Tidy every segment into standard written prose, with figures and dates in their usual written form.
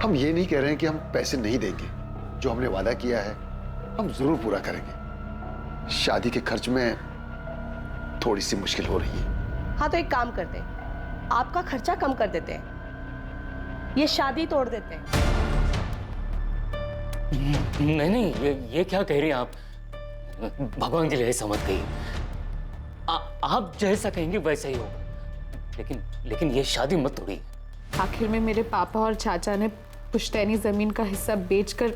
हम ये नहीं कह रहे हैं कि हम पैसे नहीं देंगे। जो हमने वादा किया है हम जरूर पूरा करेंगे। शादी के खर्च में थोड़ी सी मुश्किल हो रही है। हाँ तो एक काम करते हैं, आपका खर्चा कम कर देते हैं, ये शादी तोड़ देते हैं। नहीं नहीं, ये क्या कह रही हैं आप? भगवान के लिए ऐसा मत कहिए। आप जैसा कहेंगे वैसा ही होगा, लेकिन ये शादी मत तोड़िए। आखिर में मेरे पापा और चाचा ने पुश्तैनी जमीन का हिस्सा बेचकर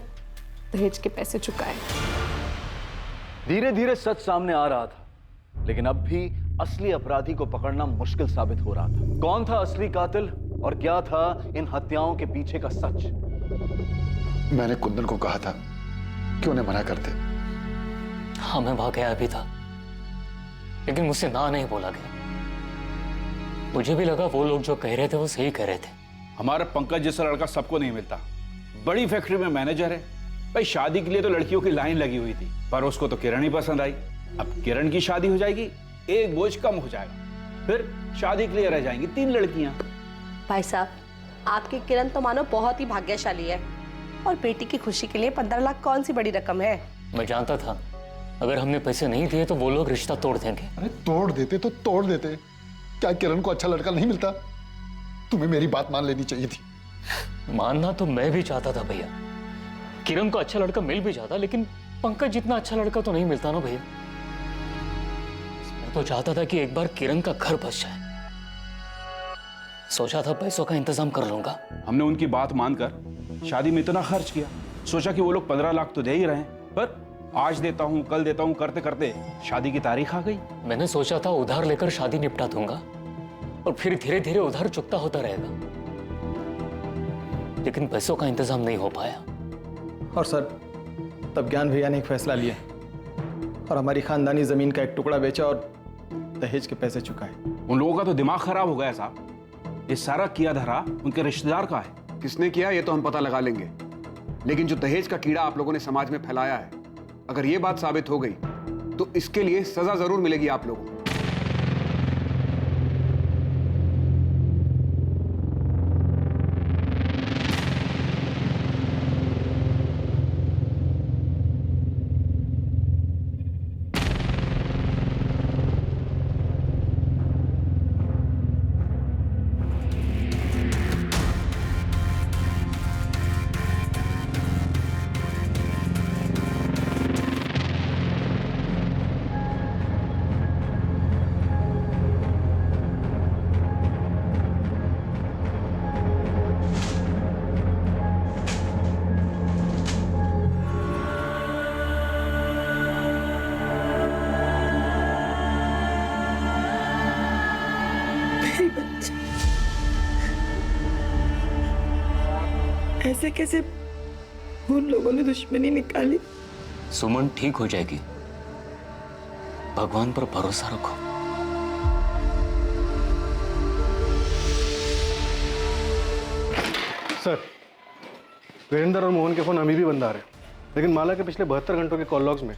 दहेज के पैसे चुकाए। धीरे धीरे सच सामने आ रहा था, लेकिन अब भी असली अपराधी को पकड़ना मुश्किल साबित हो रहा था। कौन था असली कातिल और क्या था इन हत्याओं के पीछे का सच? मैंने कुंदन को कहा था कि उन्हें मना कर दे। हाँ मैं वहां गया भी था, लेकिन मुझसे ना नहीं बोला गया। मुझे भी लगा वो लोग जो कह रहे थे वो सही कह रहे थे। हमारा पंकज जैसा लड़का सबको नहीं मिलता। बड़ी फैक्ट्री में मैनेजर है। भाई शादी के लिए तो लड़कियों की लाइन लगी हुई थी, पर उसको तो किरण ही पसंद आई। अब किरण की शादी हो जाएगी, एक बोझ कम हो जाएगा। फिर शादी के लिए रह जाएंगी 3 लड़कियां। भाई साहब, आपकी किरण तो मानो बहुत ही भाग्यशाली है, और बेटी की खुशी के लिए 15 लाख कौन सी बड़ी रकम है। मैं जानता था अगर हमने पैसे नहीं दिए तो वो लोग रिश्ता तोड़ देंगे। अरे तोड़ देते तो तोड़ देते, क्या किरण को अच्छा लड़का नहीं मिलता? तुम्हें मेरी बात मान लेनी चाहिए थी। मानना तो मैं भी चाहता था भैया, किरण को अच्छा लड़का मिल भी जाता, लेकिन पंकज जितना अच्छा लड़का तो नहीं मिलता ना भैया। मैं तो चाहता था कि एक बार किरण का घर बस जाए। सोचा था पैसों का इंतजाम कर लूंगा। हमने उनकी बात मानकर शादी में इतना खर्च किया, सोचा कि वो लोग 15 लाख तो दे ही रहे हैं, पर आज देता हूं कल देता हूं करते करते शादी की तारीख आ गई। मैंने सोचा था उधार लेकर शादी निपटा दूंगा और फिर धीरे धीरे उधार चुकता होता रहेगा, लेकिन पैसों का इंतजाम नहीं हो पाया। और सर, तब ज्ञान भैया ने एक फैसला लिया और हमारी खानदानी जमीन का एक टुकड़ा बेचा और दहेज के पैसे चुकाए। उन लोगों का तो दिमाग खराब हो गया साहब। ये सारा किया धरा उनके रिश्तेदार का है। किसने किया ये तो हम पता लगा लेंगे, लेकिन जो दहेज का कीड़ा आप लोगों ने समाज में फैलाया है, अगर ये बात साबित हो गई तो इसके लिए सजा जरूर मिलेगी आप लोगों को। ऐसे कैसे उन लोगों ने दुश्मनी निकाली? सुमन ठीक हो जाएगी, भगवान पर भरोसा रखो। सर, वीरेंद्र और मोहन के फोन अभी भी बंद आ रहे हैं, लेकिन माला के पिछले 72 घंटों के कॉल लॉग्स में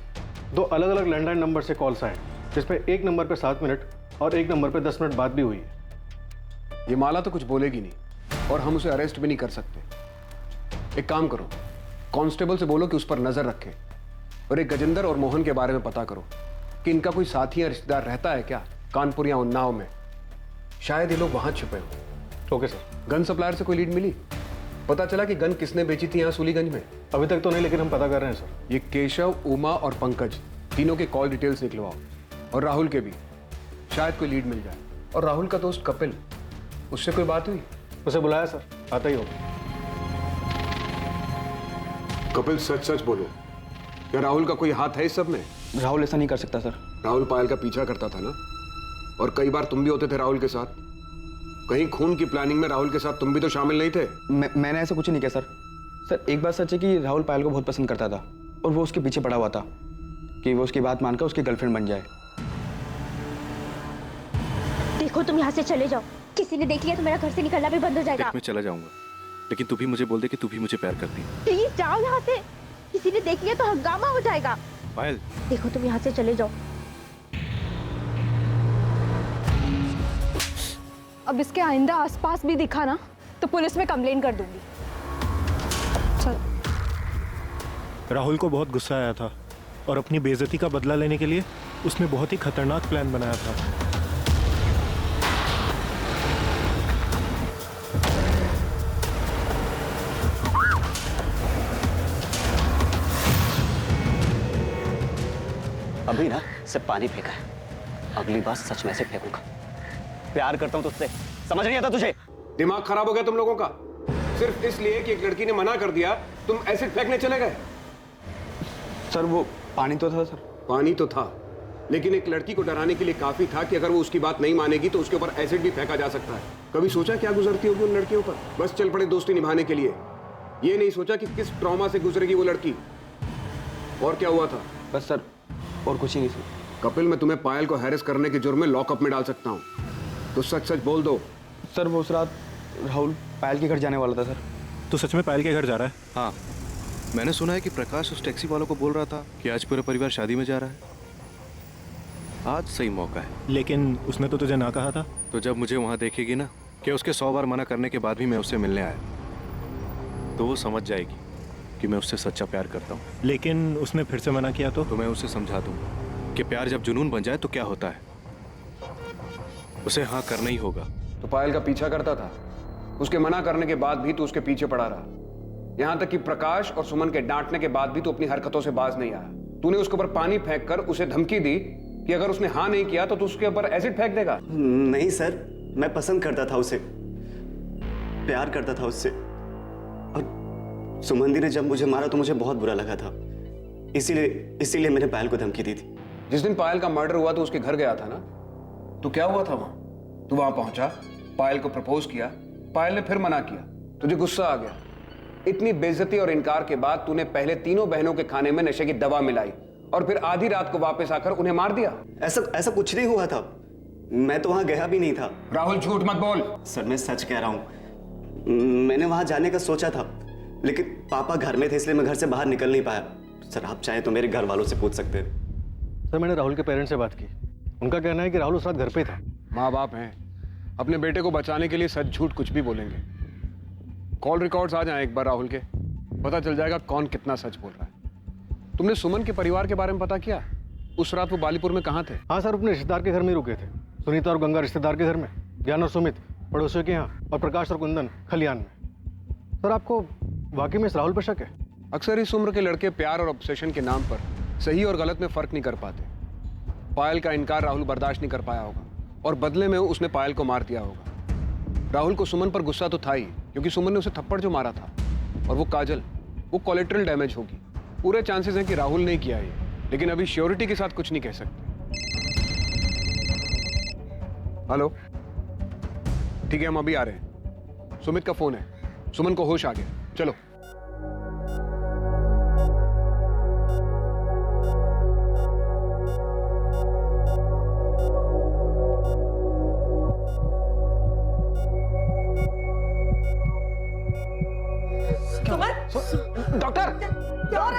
2 अलग अलग लैंडलाइन नंबर से कॉल्स आए, जिसपे एक नंबर पे 7 मिनट और एक नंबर पे 10 मिनट बात भी हुई है। ये माला तो कुछ बोलेगी नहीं और हम उसे अरेस्ट भी नहीं कर सकते। एक काम करो, कांस्टेबल से बोलो कि उस पर नजर रखे और एक गजेंद्र और मोहन के बारे में पता करो कि इनका कोई साथी या रिश्तेदार रहता है क्या कानपुर या उन्नाव में। शायद ये लोग वहां छुपे हो। Okay sir. गन सप्लायर से कोई लीड मिली? पता चला कि गन किसने बेची थी यहाँ सूलीगंज में? अभी तक तो नहीं, लेकिन हम पता कर रहे हैं सर। ये केशव, उमा और पंकज तीनों के कॉल डिटेल्स निकलवाओ, और राहुल के भी, शायद कोई लीड मिल जाए। और राहुल का दोस्त कपिल, उससे कोई बात हुई? उसे बुलाया सर, आता ही होगा। कपिल सच सच बोलो, क्या राहुल का कोई हाथ है इस सब में? राहुल ऐसा नहीं कर सकता सर। राहुल पायल का पीछा करता था ना, और कई बार तुम भी होते थे राहुल के साथ। कहीं खून की प्लानिंग में राहुल के साथ तुम भी तो शामिल नहीं थे? मैंने ऐसा कुछ नहीं किया सर। सर, एक बात सच है कि राहुल पायल को बहुत पसंद करता था और वो उसके पीछे पड़ा हुआ था कि वो उसकी बात मानकर उसकी गर्लफ्रेंड बन जाए। देखो तुम यहाँ से चले जाओ, किसी ने देख लिया तो मेरा घर से निकलना भी बंद हो जाएगा। मैं चला जाऊंगा, लेकिन तू भी मुझे बोल दे कि तू भी मुझे प्यार करती है। प्लीज जाओ यहाँ से, किसी ने देख लिया तो हंगामा हो जाएगा। पायल, देखो तुम यहाँ से चले जाओ। अब इसके आइंदा आसपास भी दिखा ना तो पुलिस में कंप्लेन कर दूंगी। सर राहुल को बहुत गुस्सा आया था और अपनी बेइज्जती का बदला लेने के लिए उसने बहुत ही खतरनाक प्लान बनाया था। अभी ना सिर्फ पानी फेंका है, अगली बार सच में से फेंकूंगा। प्यार करता हूं तुझसे, समझ नहीं आता तुझे? दिमाग खराब हो गया तुम लोगों का? सिर्फ इसलिए कि एक लड़की ने मना कर दिया तुम एसिड फेंकने चले गए? सर वो पानी तो था सर। पानी तो था, लेकिन एक लड़की को डराने के लिए काफी था कि अगर वो उसकी बात नहीं मानेगी तो उसके ऊपर एसिड भी फेंका जा सकता है। कभी सोचा क्या गुजरती होगी उन लड़कियों पर? बस चल पड़े दोस्ती निभाने के लिए। ये नहीं सोचा कि किस ट्रॉमा से गुजरेगी वो लड़की। और क्या हुआ था? बस सर, और कुछ ही नहीं सर। कपिल, मैं तुम्हें पायल को हैरेस करने के जुर्म में लॉकअप में डाल सकता हूँ, तो सच सच बोल दो। सर वो उस रात राहुल पायल के घर जाने वाला था सर। तो सच में पायल के घर जा रहा है? हाँ, मैंने सुना है कि प्रकाश उस टैक्सी वालों को बोल रहा था कि आज पूरा परिवार शादी में जा रहा है। आज सही मौका है। लेकिन उसने तो तुझे ना कहा था। तो जब मुझे वहां देखेगी ना कि उसके 100 बार मना करने के बाद भी मैं उससे मिलने आया, तो वो समझ जाएगी कि मैं उससे सच्चा प्यार करता हूँ। लेकिन उसने फिर से मना किया तो मैं उसे समझा दूंगा कि प्यार जब जुनून बन जाए तो क्या होता है, उसे हाँ करना ही होगा। तो पायल का पीछा करता था, उसके मना करने के बाद भी तू उसके पीछे पड़ा रहा, यहां तक कि प्रकाश और सुमन के डांटने के बाद भी तू अपनी हरकतों से बाज नहीं आया। तूने उसके ऊपर पानी फेंक कर उसे धमकी दी कि अगर उसने हाँ नहीं किया तो तू उसके ऊपर एसिड फेंक देगा। नहीं सर, मैं पसंद करता था उसे, प्यार करता था उससे, और सुमंदी ने जब मुझे मारा तो मुझे बहुत बुरा लगा था, इसीलिए मैंने पायल को धमकी दी थी। जिस दिन पायल का मर्डर हुआ तो उसके घर गया था ना, तो क्या हुआ था वहां? तू वहां पहुंचा, पायल को प्रपोज किया, पायल ने फिर मना किया, तुझे गुस्सा आ गया। इतनी बेइज्जती और इनकार के बाद तूने पहले तीनों बहनों के खाने में नशे की दवा मिलाई और फिर आधी रात को वापस आकर उन्हें मार दिया। ऐसा कुछ नहीं हुआ था, मैं तो वहां गया भी नहीं था। राहुल झूठ मत बोल। सर मैं सच कह रहा हूं, मैंने वहां जाने का सोचा था, लेकिन पापा घर में थे इसलिए मैं घर से बाहर निकल नहीं पाया। सर आप चाहे तो मेरे घर वालों से पूछ सकते हैं। सर मैंने राहुल के पेरेंट्स से बात की, उनका कहना है कि राहुल उस रात घर पे था। माँ बाप हैं, अपने बेटे को बचाने के लिए सच झूठ कुछ भी बोलेंगे। कॉल रिकॉर्ड्स आ जाएं एक बार राहुल के, पता चल जाएगा कौन कितना सच बोल रहा है। तुमने सुमन के परिवार के बारे में पता किया? उस रात वो बालीपुर में कहाँ थे? हाँ सर, अपने रिश्तेदार के घर में रुके थे। सुनीता और गंगा रिश्तेदार के घर में, ज्ञान और सुमित पड़ोसियों के यहाँ, और प्रकाश और कुंदन खलियान में। सर आपको वाकई में इस राहुल पर शक है? अक्सर इस उम्र के लड़के प्यार और ऑब्सेशन के नाम पर सही और गलत में फर्क नहीं कर पाते। पायल का इनकार राहुल बर्दाश्त नहीं कर पाया होगा और बदले में उसने पायल को मार दिया होगा। राहुल को सुमन पर गुस्सा तो था ही, क्योंकि सुमन ने उसे थप्पड़ जो मारा था, और वो काजल, वो कोलेट्रल डैमेज होगी। पूरे चांसेस हैं कि राहुल ने किया है, लेकिन अभी श्योरिटी के साथ कुछ नहीं कह सकते। हेलो, ठीक है हम अभी आ रहे हैं। सुमित का फोन है, सुमन को होश आ गया, चलो। डॉक्टर,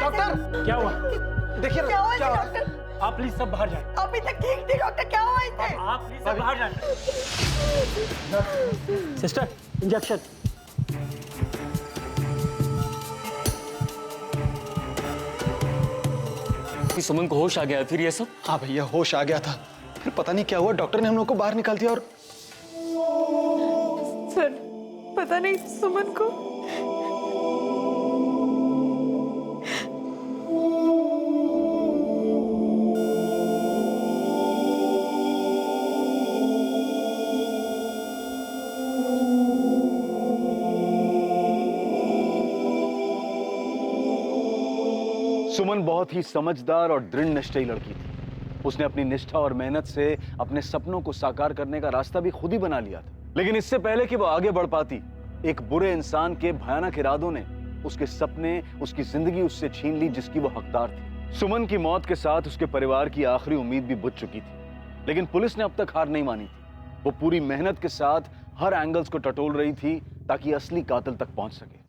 डॉक्टर क्या हुआ? देखिए क्या हुआ क्या डॉक्टर? आप प्लीज सब बाहर जाएं। अभी तक ठीक थी डॉक्टर, क्या हुआ इसे? आप प्लीज सब बाहर जाएं। Sister injection. सुमन को होश आ गया फिर ये सब? हाँ भैया होश आ गया था, फिर पता नहीं क्या हुआ, डॉक्टर ने हम लोग को बाहर निकाल दिया। और सर पता नहीं सुमन को सुमन बहुत ही समझदार और दृढ़ निश्चयी लड़की थी। उसने अपनी निष्ठा और मेहनत से अपने सपनों को साकार करने का रास्ता भी खुद ही बना लिया था। लेकिन इससे पहले कि वो आगे बढ़ पाती, एक बुरे इंसान के भयानक इरादों ने उसके सपने, उसकी जिंदगी उससे छीन ली जिसकी वो हकदार थी। सुमन की मौत के साथ उसके परिवार की आखिरी उम्मीद भी बुझ चुकी थी, लेकिन पुलिस ने अब तक हार नहीं मानी थी। वो पूरी मेहनत के साथ हर एंगल्स को टटोल रही थी ताकि असली कातिल तक पहुंच सके।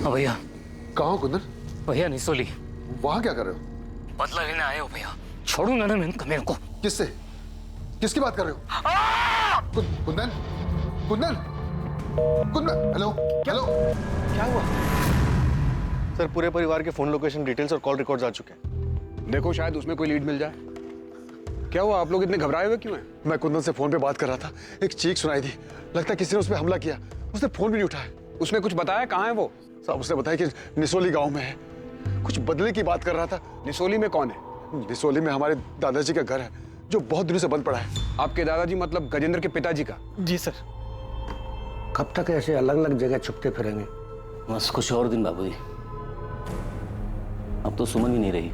भैया। कहाँ हो कुंदन? भैया निसोली। वहां क्या कर रहे हो? बदला लेने आए हो भैया। छोड़ूंगा ना मैं मेरे को। किससे? किसकी बात कर रहे हो? Kundan, Kundan, Kundan, hello, hello. क्या हुआ? सर पूरे परिवार के फोन लोकेशन डिटेल्स और कॉल रिकॉर्ड्स आ चुके हैं। देखो शायद उसमें कोई लीड मिल जाए। क्या हुआ, आप लोग इतने घबराए हुए क्यों हैं? मैं कुंदन से फोन पे बात कर रहा था, एक चीख सुनाई दी। लगता है किसी ने उस पर हमला किया। उसने फोन भी नहीं उठाया। उसने कुछ बताया? कहाँ है वो? साहब उसने बताया कि निसोली गांव में है। कुछ बदले की बात कर रहा था। निसोली में कौन है? निसोली में हमारे दादाजी का घर है जो बहुत दिनों से बंद पड़ा है। आपके दादाजी मतलब गजेंद्र के पिताजी का? जी सर। कब तक ऐसे अलग अलग जगह छुपते फिरेंगे? बस कुछ और दिन बाबूजी। अब तो सुमन भी नहीं रही।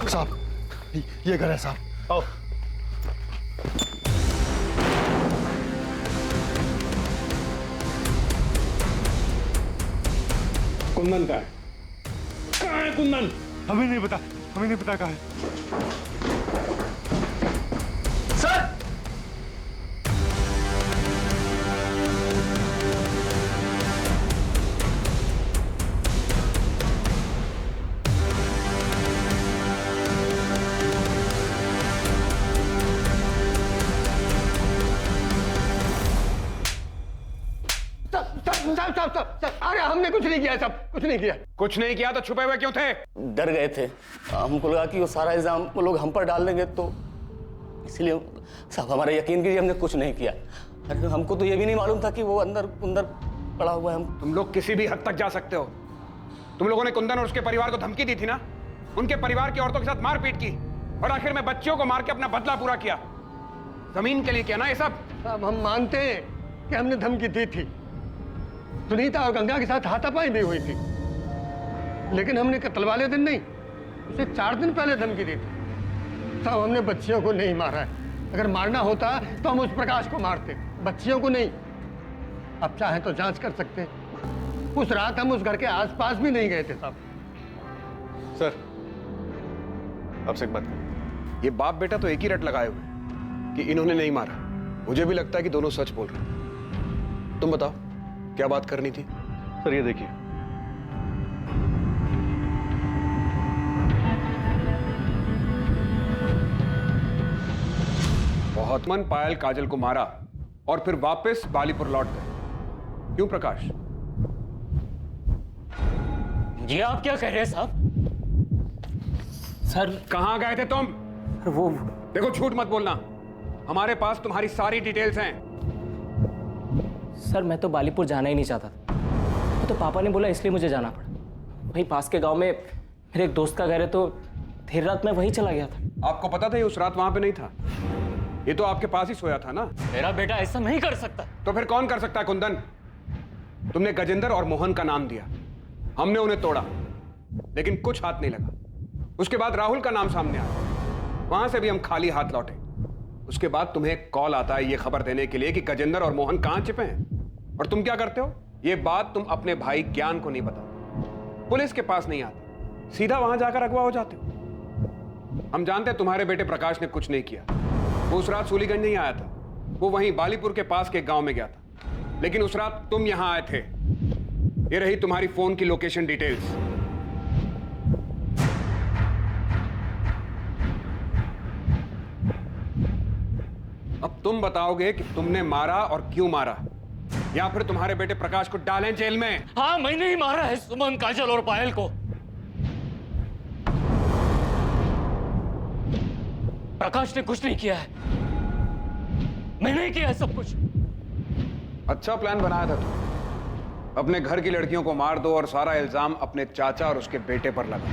साहब ये घर है साहब। आओ। कुंदन का है? कहाँ है कुंदन? हमें नहीं पता, हमें नहीं पता कहाँ है। सर! अरे हमने कुछ नहीं किया साहब, कुछ नहीं किया। कुछ नहीं किया तो छुपे हुए क्यों थे? डर गए थे। हमको लगा कि वो सारा इल्जाम वो लोग हम पर डाल देंगे, तो इसलिए साहब हमारा यकीन कीजिए हमने कुछ नहीं किया। अरे हमको तो ये भी नहीं मालूम था कि वो अंदर पड़ा हुआ है। हम तुम लोग किसी भी हद तक जा सकते हो। तुम लोगों ने कुंदन और उसके परिवार को धमकी दी थी ना, उनके परिवार की औरतों के साथ मारपीट की और आखिर में बच्चियों को मार के अपना बदला पूरा किया। जमीन के लिए किया ना ये सब? साहब हम मानते हैं कि हमने धमकी दी थी। सुनीता और गंगा के साथ हाथापाई भी हुई थी, लेकिन हमने कत्ल वाले दिन नहीं, उसे 4 दिन पहले धमकी दी थी। साहब हमने बच्चियों को नहीं मारा है। अगर मारना होता तो हम उस प्रकाश को मारते, बच्चियों को नहीं। अब चाहे तो जांच कर सकते हैं। उस रात हम उस घर के आसपास भी नहीं गए थे साहब। सर आपसे एक बात। ये बाप बेटा तो एक ही रट लगाए हुए कि इन्होंने नहीं मारा। मुझे भी लगता है कि दोनों सच बोल रहे हैं। तुम बताओ क्या बात करनी थी? सर ये देखिए, बहुत मन पायल काजल को मारा और फिर वापस बालीपुर लौट गए। क्यों प्रकाश? ये आप क्या कह रहे हैं साहब? सर कहां गए थे तुम? वो देखो झूठ मत बोलना, हमारे पास तुम्हारी सारी डिटेल्स हैं। सर मैं तो बालीपुर जाना ही नहीं चाहता था, वो तो पापा ने बोला इसलिए मुझे जाना पड़ा। वहीं पास के गांव में मेरे एक दोस्त का घर है, तो देर रात में वहीं चला गया था। आपको पता था ये उस रात वहां पे नहीं था? ये तो आपके पास ही सोया था ना? मेरा बेटा ऐसा नहीं कर सकता। तो फिर कौन कर सकता है कुंदन? तुमने गजेंद्र और मोहन का नाम दिया, हमने उन्हें तोड़ा, लेकिन कुछ हाथ नहीं लगा। उसके बाद राहुल का नाम सामने आया, वहां से भी हम खाली हाथ लौटे। उसके बाद तुम्हें एक कॉल आता है ये खबर देने के लिए कि गजेंद्र और मोहन कहां छिपे हैं, और तुम क्या करते हो? ये बात तुम अपने भाई ज्ञान को नहीं बताते, पुलिस के पास नहीं आते, सीधा वहां जाकर अगवा हो जाते हो। हम जानते हैं तुम्हारे बेटे प्रकाश ने कुछ नहीं किया। वो उस रात सूलीगंज नहीं आया था, वो वहीं बालीपुर के पास के गांव में गया था। लेकिन उस रात तुम यहां आए थे। ये रही तुम्हारी फोन की लोकेशन डिटेल्स। अब तुम बताओगे कि तुमने मारा और क्यों मारा, या फिर तुम्हारे बेटे प्रकाश को डालें जेल में? हाँ मैंने ही मारा है सुमन, काजल और पायल को। प्रकाश ने कुछ नहीं किया है, मैंने ही किया है सब कुछ। अच्छा प्लान बनाया था तू। अपने घर की लड़कियों को मार दो और सारा इल्जाम अपने चाचा और उसके बेटे पर लगा।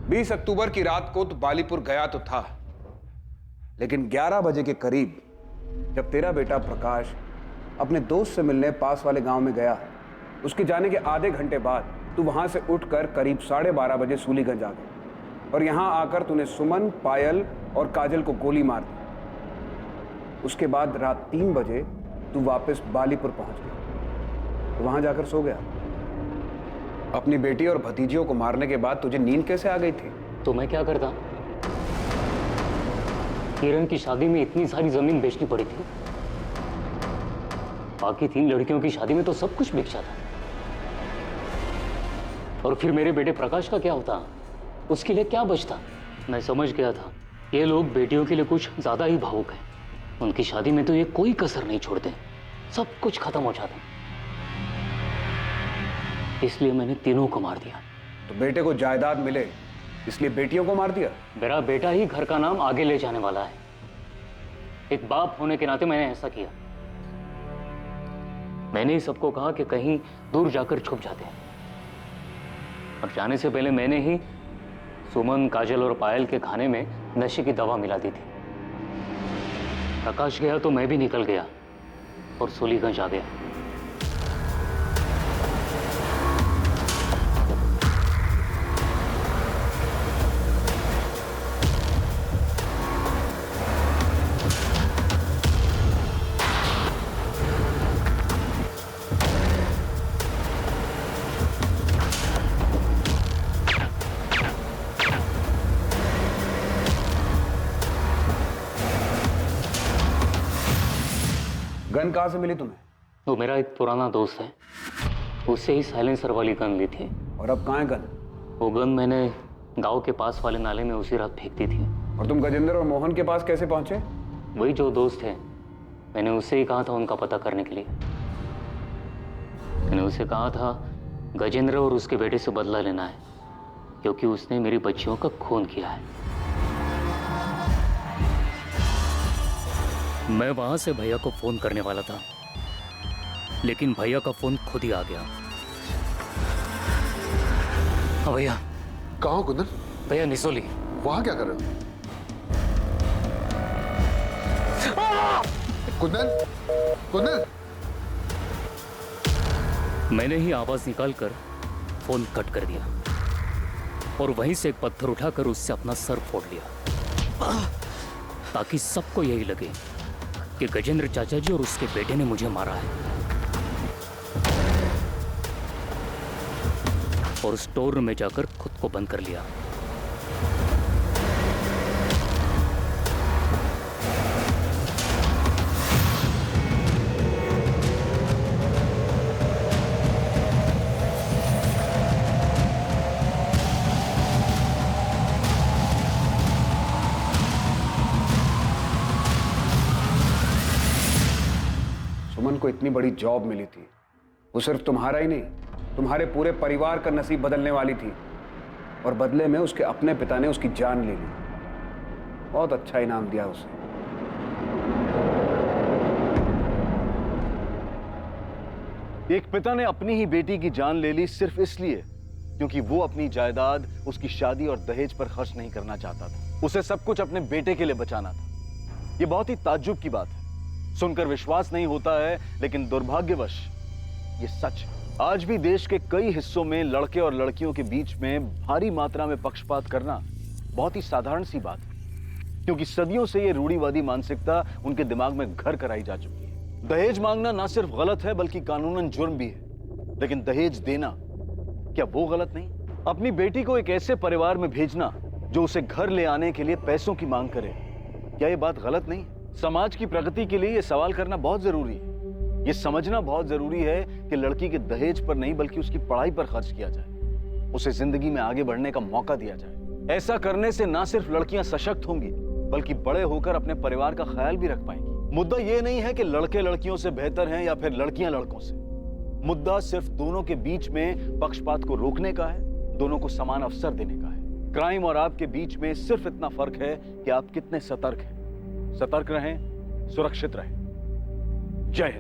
20 अक्टूबर की रात को तो बालीपुर गया तो था, लेकिन 11 बजे के करीब जब तेरा बेटा प्रकाश अपने दोस्त से मिलने पास वाले गांव में गया, उसके जाने के आधे घंटे बाद तू वहां से उठकर करीब 12:30 बजे सूलीगंज आ गया और यहां आकर तूने सुमन, पायल और काजल को गोली मार दी। उसके बाद रात 3 बजे तू वापस बालीपुर पहुंच गया, तो वहां जाकर सो गया। अपनी बेटी और भतीजियों को मारने के बाद तुझे नींद कैसे आ गई थी? तो मैं क्या करता? किरण की शादी में इतनी सारी जमीन बेचनी पड़ी थी, बाकी 3 लड़कियों की शादी में तो सब कुछ बिक जाता। और फिर मेरे बेटे प्रकाश का क्या होता? उसके लिए क्या बचता? मैं समझ गया था ये लोग बेटियों के लिए कुछ ज्यादा ही भावुक हैं। उनकी शादी में तो ये कोई कसर नहीं छोड़ते, सब कुछ खत्म हो जाता। इसलिए मैंने तीनों को मार दिया। तो बेटे को जायदाद मिले इसलिए बेटियों को मार दिया? मेरा बेटा ही घर का नाम आगे ले जाने वाला है। एक बाप होने के नाते मैंने ऐसा किया। मैंने ही सबको कहा कि कहीं दूर जाकर छुप जाते हैं, और जाने से पहले मैंने ही सुमन, काजल और पायल के खाने में नशे की दवा मिला दी थी। प्रकाश गया तो मैं भी निकल गया और सूलीगंज आ गया। गन कहां से मिली तुम्हें? वो मेरा एक पुराना दोस्त है, उससे ही साइलेंसर वाली गन ली थी। और अब कहां है गन? वो गन मैंने गांव के पास वाले नाले में उसी रात फेंक दी थी। और तुम गजेंद्र और मोहन के पास कैसे पहुंचे? वही जो दोस्त है, मैंने उससे ही कहा था उनका पता करने के लिए। मैंने उसे कहा था गजेंद्र और उसके बेटे से बदला लेना है, क्योंकि उसने मेरी बच्चियों का खून किया है। मैं वहां से भैया को फोन करने वाला था, लेकिन भैया का फोन खुद ही आ गया। हाँ भैया। कहाँ हो कुंदन? भैया निसोली। वहां क्या कर रहे हो? कुंदन, कुंदन। मैंने ही आवाज निकालकर फोन कट कर दिया और वहीं से एक पत्थर उठाकर उससे अपना सर फोड़ लिया, ताकि सबको यही लगे कि गजेंद्र चाचा जी और उसके बेटे ने मुझे मारा है। और स्टोर रूम में जाकर खुद को बंद कर लिया। सुमन को इतनी बड़ी जॉब मिली थी, वो सिर्फ तुम्हारा ही नहीं, तुम्हारे पूरे परिवार का नसीब बदलने वाली थी, और बदले में उसके अपने पिता ने उसकी जान ले ली। बहुत अच्छा इनाम दिया उसे। एक पिता ने अपनी ही बेटी की जान ले ली सिर्फ इसलिए क्योंकि वो अपनी जायदाद, उसकी शादी और दहेज पर खर्च नहीं करना चाहता था। उसे सब कुछ अपने बेटे के लिए बचाना था। यह बहुत ही ताज्जुब की बात है, सुनकर विश्वास नहीं होता है, लेकिन दुर्भाग्यवश ये सच है। आज भी देश के कई हिस्सों में लड़के और लड़कियों के बीच में भारी मात्रा में पक्षपात करना बहुत ही साधारण सी बात है, क्योंकि सदियों से ये रूढ़िवादी मानसिकता उनके दिमाग में घर कराई जा चुकी है। दहेज मांगना ना सिर्फ गलत है बल्कि कानूनन जुर्म भी है, लेकिन दहेज देना क्या वो गलत नहीं? अपनी बेटी को एक ऐसे परिवार में भेजना जो उसे घर ले आने के लिए पैसों की मांग करे, क्या ये बात गलत नहीं? समाज की प्रगति के लिए ये सवाल करना बहुत जरूरी है। ये समझना बहुत जरूरी है कि लड़की के दहेज पर नहीं बल्कि उसकी पढ़ाई पर खर्च किया जाए, उसे जिंदगी में आगे बढ़ने का मौका दिया जाए। ऐसा करने से ना सिर्फ लड़कियां सशक्त होंगी बल्कि बड़े होकर अपने परिवार का ख्याल भी रख पाएंगी। मुद्दा ये नहीं है कि लड़के लड़कियों से बेहतर हैं या फिर लड़कियां लड़कों से। मुद्दा सिर्फ दोनों के बीच में पक्षपात को रोकने का है, दोनों को समान अवसर देने का है। क्राइम और आपके बीच में सिर्फ इतना फर्क है कि आप कितने सतर्क हैं। सतर्क रहें, सुरक्षित रहें। जय हिंद।